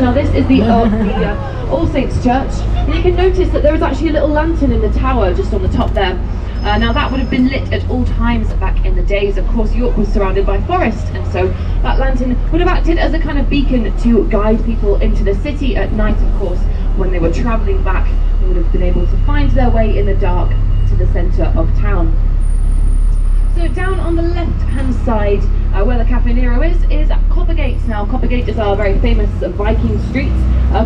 Now this is the All Saints Church, and you can notice that there is actually a little lantern in the tower just on the top there. Now that would have been lit at all times back in the days. Of course, York was surrounded by forest, and so that lantern would have acted as a kind of beacon to guide people into the city at night. Of course, when they were travelling back, they would have been able to find their way in the dark to the centre of town. So down on the left-hand side, where the Cafe Nero is Coppergate. Now Coppergate is our very famous Viking street.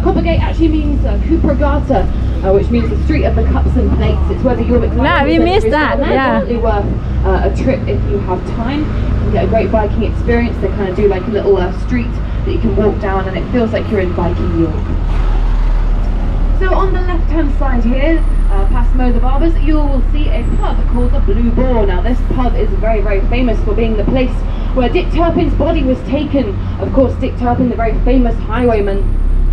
Coppergate actually means Coppergate, which means the street of the cups and plates. It's where the Jorvik. Yeah, we missed that. Yeah. Definitely worth a trip if you have time. You can get a great Viking experience. They kind of do like a little street that you can walk down, and it feels like you're in Viking York. So on the left-hand side here, past Mo the Barber's, you will see a pub called the Blue Boar. Now this pub is very, very famous for being the place where Dick Turpin's body was taken. Of course, Dick Turpin, the very famous highwayman,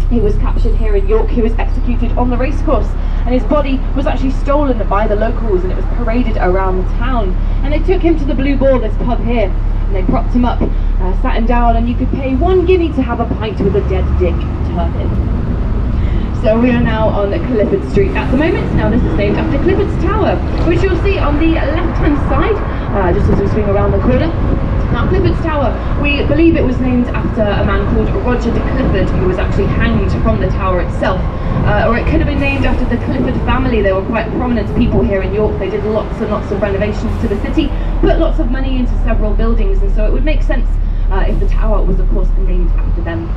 he was captured here in York. He was executed on the racecourse, and his body was actually stolen by the locals, and it was paraded around the town. And they took him to the Blue Boar, this pub here, and they propped him up, sat him down, and you could pay 1 guinea to have a pint with a dead Dick Turpin. So we are now on Clifford Street at the moment. Now this is named after Clifford's Tower, which you'll see on the left-hand side, just as we swing around the corner. Now Clifford's Tower, we believe it was named after a man called Roger de Clifford, who was actually hanged from the tower itself. Or it could have been named after the Clifford family. They were quite prominent people here in York. They did lots and lots of renovations to the city, put lots of money into several buildings, and so it would make sense if the tower was of course named after them.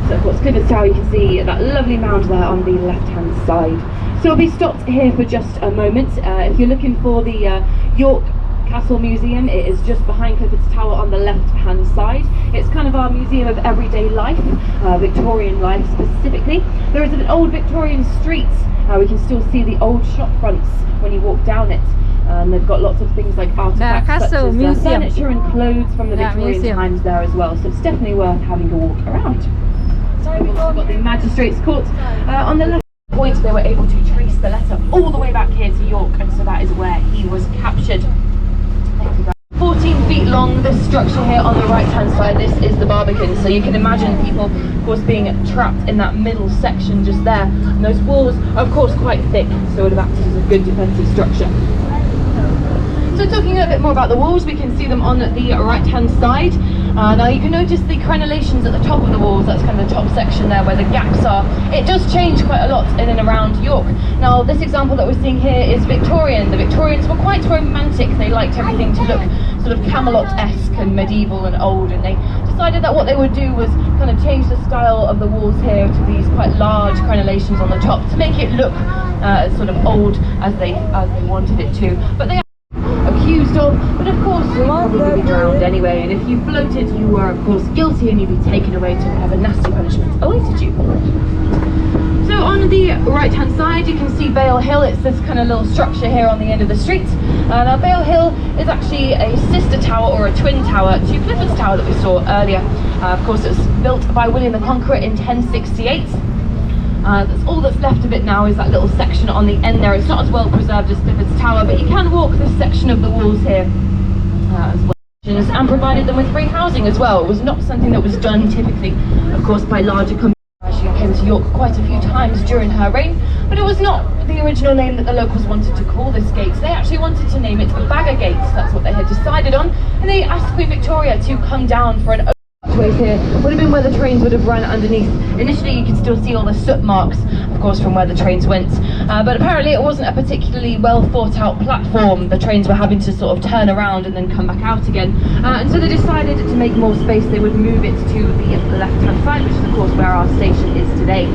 So of course, Clifford's Tower, you can see that lovely mound there on the left-hand side. So we'll be stopped here for just a moment. If you're looking for the York Castle Museum, it is just behind Clifford's Tower on the left-hand side. It's kind of our museum of everyday life, Victorian life specifically. There is an old Victorian street. We can still see the old shop fronts when you walk down it. And they've got lots of things like artifacts such as furniture and clothes from the Victorian times there as well. So it's definitely worth having a walk around. We've also got the Magistrates Court. On the left point, they were able to trace the letter all the way back here to York, and so that is where he was captured. 14 feet long, this structure here on the right-hand side, this is the Barbican. So you can imagine people, of course, being trapped in that middle section just there. And those walls are, of course, quite thick, so it would have acted as a good defensive structure. So talking a bit more about the walls, we can see them on the right-hand side. Now you can notice the crenellations at the top of the walls. That's kind of the top section there where the gaps are. It does change quite a lot in and around York. Now this example that we're seeing here is Victorian. The Victorians were quite romantic. They liked everything to look sort of Camelot-esque and medieval and old, and they decided that what they would do was kind of change the style of the walls here to these quite large crenellations on the top to make it look sort of old as they wanted it to. But they accused of, but of course you would probably be drowned anyway, and if you floated you were of course guilty and you'd be taken away to whatever nasty punishment awaited you. So on the right hand side you can see Bale Hill. It's this kind of little structure here on the end of the street. Now Bale Hill is actually a sister tower or a twin tower to Clifford's Tower that we saw earlier. Of course it was built by William the Conqueror in 1068. That's all that's left of it now is that little section on the end there. It's not as well preserved as Clifford's Tower, but you can walk this section of the walls here as well. And provided them with free housing as well. It was not something that was done typically, of course, by larger companies. She came to York quite a few times during her reign, but it was not the original name that the locals wanted to call this gate. They actually wanted to name it Bagger Gate. That's what they had decided on, and they asked Queen Victoria to come down for an way here. Would have been where the trains would have run underneath. Initially you can still see all the soot marks, of course, from where the trains went, but apparently it wasn't a particularly well thought out platform. The trains were having to sort of turn around and then come back out again, and so they decided to make more space. They would move it to the left hand side, which is of course where our station is today.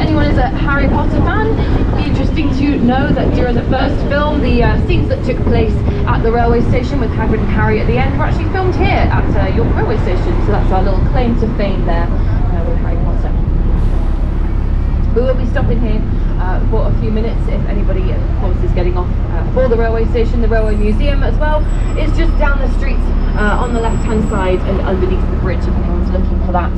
Anyone is a Harry Potter fan, it'd be interesting to know that during the first film, the scenes that took place at the railway station with Hagrid and Harry at the end were actually filmed here at York railway station. So that's our little claim to fame there with Harry Potter. We will be stopping here for a few minutes if anybody, of course, is getting off for the railway station. The railway museum as well is just down the street on the left hand side and underneath the bridge if anyone's looking for that.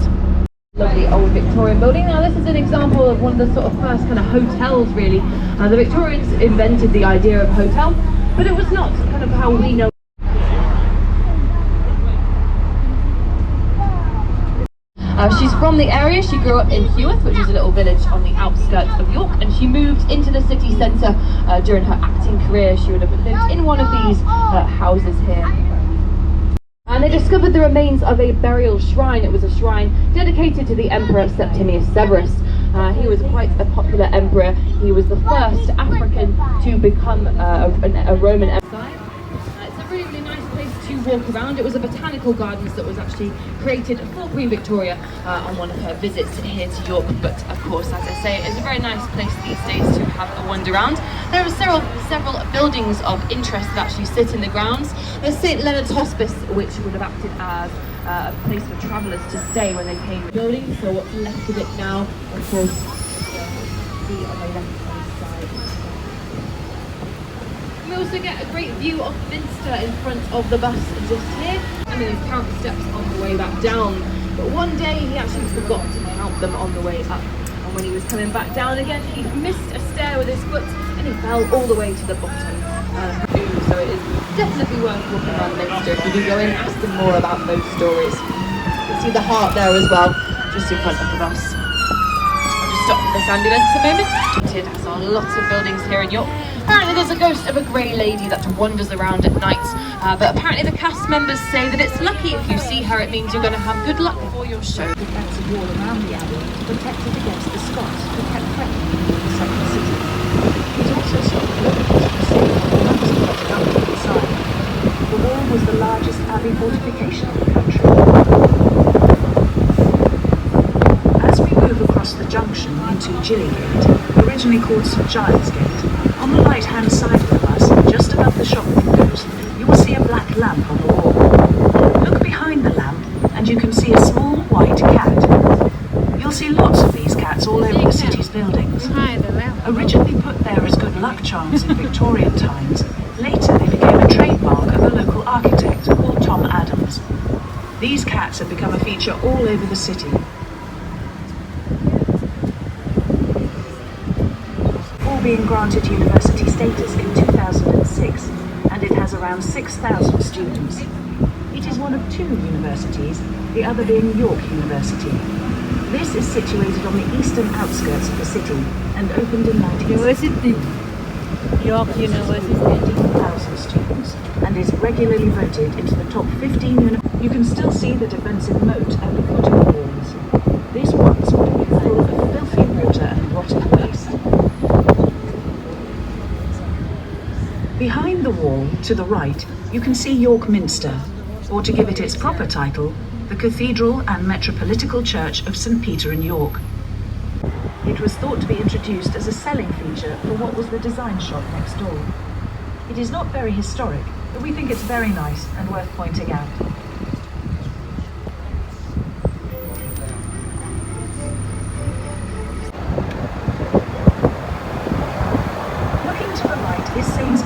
Lovely old Victorian building. Now this is an example of one of the sort of first kind of hotels really. The Victorians invented the idea of hotel, but it was not kind of how we know She's from the area. She grew up in Heworth, which is a little village on the outskirts of York, and she moved into the city centre during her acting career. She would have lived in one of these houses here. And they discovered the remains of a burial shrine. It was a shrine dedicated to the Emperor Septimius Severus. He was quite a popular emperor. He was the first African to become a Roman emperor. It's a really nice place to walk around. It was a botanical gardens that was actually created for Queen Victoria on one of her visits here to York. But of course, as I say, it's a very nice place these days to have a wander around. There are several buildings of interest that actually sit in the grounds. There's St Leonard's Hospice, which would have acted as a place for travellers to stay when they came to the building. So what's left of it now, of course, be on the left-hand side. We also get a great view of Minster in front of the bus just here. And then there's count steps on the way back down. But one day he actually forgot to count them on the way up. And when he was coming back down again, he missed a stair with his foot and he fell all the way to the bottom. So it is definitely worth walking around Minster. If you do go in, ask them more about those stories. You can see the heart there as well, just in front of the bus. I'll just stop this ambulance a moment. It has lots of buildings here in York. Apparently there's a ghost of a grey lady that wanders around at night, but apparently the cast members say that it's lucky if you see her, it means you're going to have good luck for your show. The defensive wall around the abbey protected against the Scots who kept threatening the second city. It also stopped locals from staying on the lumps plotted up to the side. The wall was the largest abbey fortification in the country. As we move across the junction into Gillygate, originally called St Giles Gate, on the right-hand side of the bus, just above the shop windows, you will see a black lamp on the wall. Look behind the lamp and you can see a small white cat. You'll see lots of these cats all over the city's buildings. Originally put there as good luck charms in Victorian times, later they became a trademark of a local architect called Tom Adams. These cats have become a feature all over the city. Being granted university status in 2006, and it has around 6,000 students. It is one of two universities, the other being York University. This is situated on the eastern outskirts of the city and opened in 1960. York University has 18,000 students and is regularly voted into the top 15 You can still see the defensive moat at the foot of the walls. This once would have been full of filthy water and rotted waste. Behind the wall, to the right, you can see York Minster, or to give it its proper title, the Cathedral and Metropolitical Church of St Peter in York. It was thought to be introduced as a selling feature for what was the design shop next door. It is not very historic, but we think it's very nice and worth pointing out.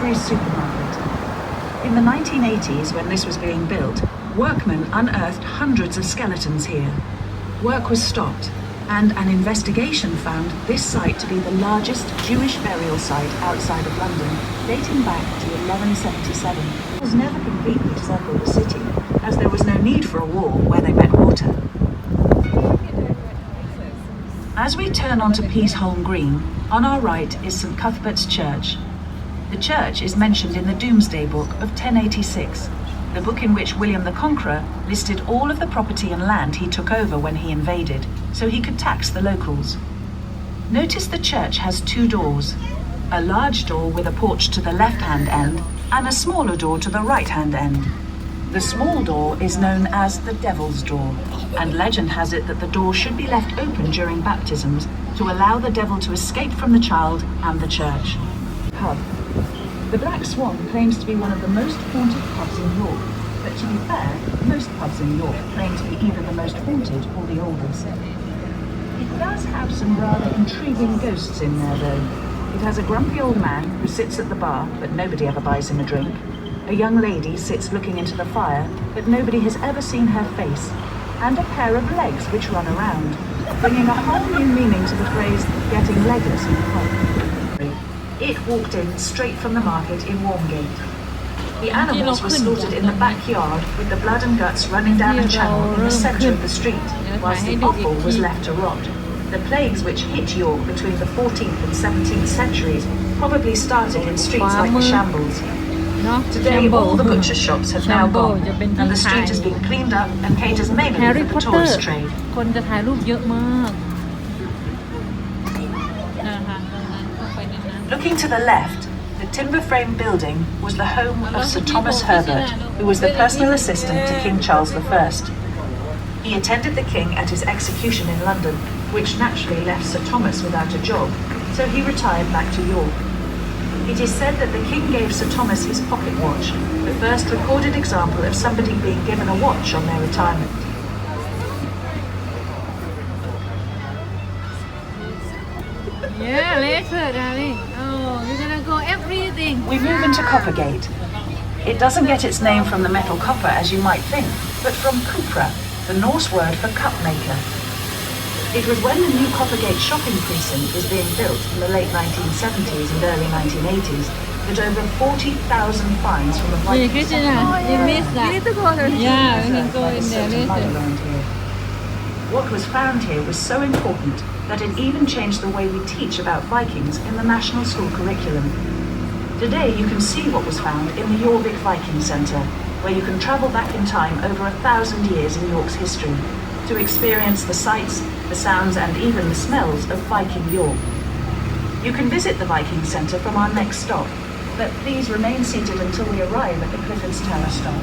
Supermarket. In the 1980s, when this was being built, workmen unearthed hundreds of skeletons here. Work was stopped, and an investigation found this site to be the largest Jewish burial site outside of London, dating back to 1177. It was never completely circled the city, as there was no need for a wall where they met water. As we turn onto Peaseholm Green, on our right is St Cuthbert's Church. The church is mentioned in the Domesday Book of 1086, the book in which William the Conqueror listed all of the property and land he took over when he invaded, so he could tax the locals. Notice the church has two doors, a large door with a porch to the left-hand end and a smaller door to the right-hand end. The small door is known as the Devil's Door, and legend has it that the door should be left open during baptisms to allow the devil to escape from the child and the church. Pub. The Black Swan claims to be one of the most haunted pubs in York, but to be fair, most pubs in York claim to be either the most haunted or the oldest. It does have some rather intriguing ghosts in there though. It has a grumpy old man who sits at the bar, but nobody ever buys him a drink. A young lady sits looking into the fire, but nobody has ever seen her face. And a pair of legs which run around, bringing a whole new meaning to the phrase, getting legless in the pub. It walked in straight from the market in Warmgate. The animals were slaughtered in the backyard with the blood and guts running down a channel in the centre of the street, whilst the offal was left to rot. The plagues which hit York between the 14th and 17th centuries probably started in streets like the Shambles. Today, all the butcher shops have now gone, and the street has been cleaned up and caters mainly for the tourist trade. คนจะถ่ายรูปเยอะมากนะคะตรงนั้นเข้าไปในนั้น Looking to the left, the timber frame building was the home of Sir Thomas Herbert, who was the personal assistant to King Charles I. He attended the king at his execution in London, which naturally left Sir Thomas without a job, so he retired back to York. It is said that the king gave Sir Thomas his pocket watch, the first recorded example of somebody being given a watch on their retirement. Yeah, later, darling. Oh, you're gonna go everything. We move into Coppergate. It doesn't get its name from the metal copper as you might think, but from cupra, the Norse word for cup maker. It was when the new Coppergate shopping precinct was being built in the late 1970s and early 1980s that over 40,000 fines from the Hey, Viking Christina, you missed that. You need to go there. Yeah, we can go in there later. What was found here was so important that it even changed the way we teach about Vikings in the national school curriculum. Today you can see what was found in the Jorvik Viking Centre, where you can travel back in time over 1,000 years in York's history to experience the sights, the sounds and even the smells of Viking York. You can visit the Viking Centre from our next stop, but please remain seated until we arrive at the Clifford's Tower stop.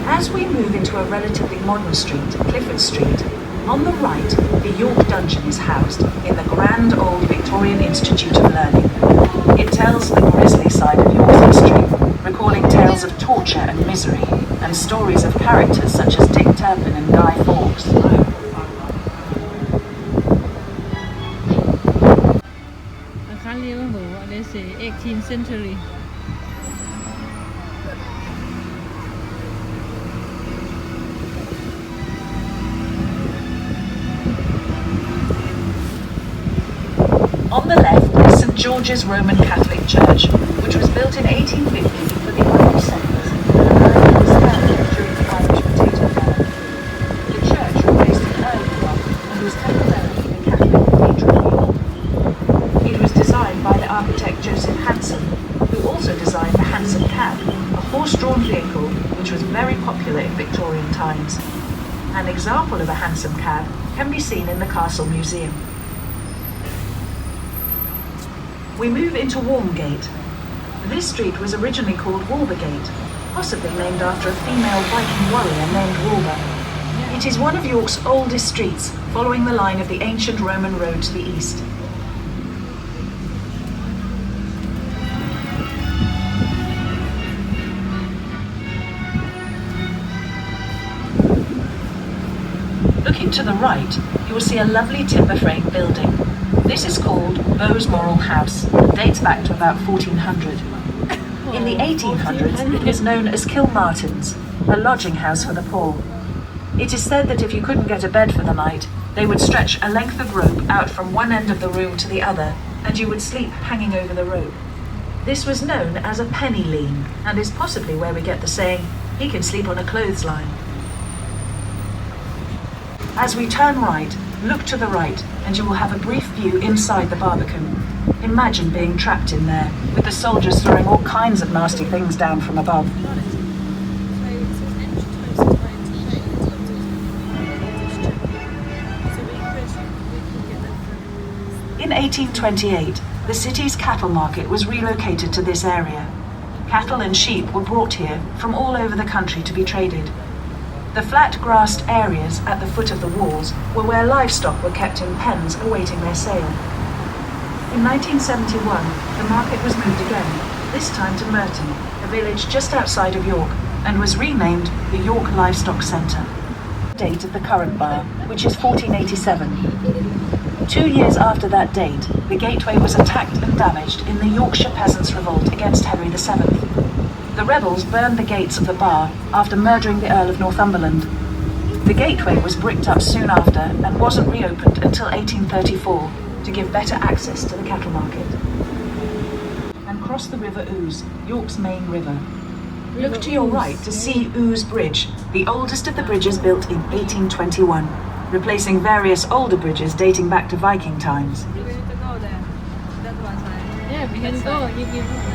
As we move into a relatively modern street, Clifford Street, on the right, the York Dungeon is housed in the grand old Victorian Institute of Learning. It tells the grisly side of York's history, recalling tales of torture and misery, and stories of characters such as Dick Turpin and Guy Fawkes. นะคะเรียกว่าเหมือนว่าได้เสีย 18th century On the left is St George's Roman Catholic Church, which was built in 1850 for the Irish settlers and was founded during the Irish potato famine. The church replaced an early one and was temporarily the Catholic Cathedral of York. It was designed by the architect Joseph Hanson, who also designed the Hanson cab, a horse-drawn vehicle which was very popular in Victorian times. An example of a Hanson cab can be seen in the Castle Museum. We move into Warmgate. This street was originally called Warmgate, possibly named after a female Viking warrior named Warber. It is one of York's oldest streets, following the line of the ancient Roman road to the east. Looking to the right, you will see a lovely timber frame building. This is called Balmoral House and dates back to about 1400. In the 1800s, it was known as Kilmartin's, a lodging house for the poor. It is said that if you couldn't get a bed for the night, they would stretch a length of rope out from one end of the room to the other, and you would sleep hanging over the rope. This was known as a penny lean, and is possibly where we get the saying, "He can sleep on a clothesline." As we turn right, look to the right, and you will have a brief view inside the Barbican. Imagine being trapped in there, with the soldiers throwing all kinds of nasty things down from above. In 1828, the city's cattle market was relocated to this area. Cattle and sheep were brought here from all over the country to be traded. The flat grassed areas at the foot of the walls were where livestock were kept in pens awaiting their sale. In 1971, the market was moved again, this time to Merton, a village just outside of York, and was renamed the York Livestock Centre. Date of the current bar, which is 1487. 2 years after that date, the gateway was attacked and damaged in the Yorkshire Peasants' Revolt against Henry VII. The rebels burned the gates of the bar after murdering the Earl of Northumberland. The gateway was bricked up soon after and wasn't reopened until 1834 to give better access to the cattle market. And cross the River Ouse, York's main river. Look to your right to see Ouse Bridge, the oldest of the bridges built in 1821, replacing various older bridges dating back to Viking times. We need to go there. That one side. Yeah, we can go. You can go there.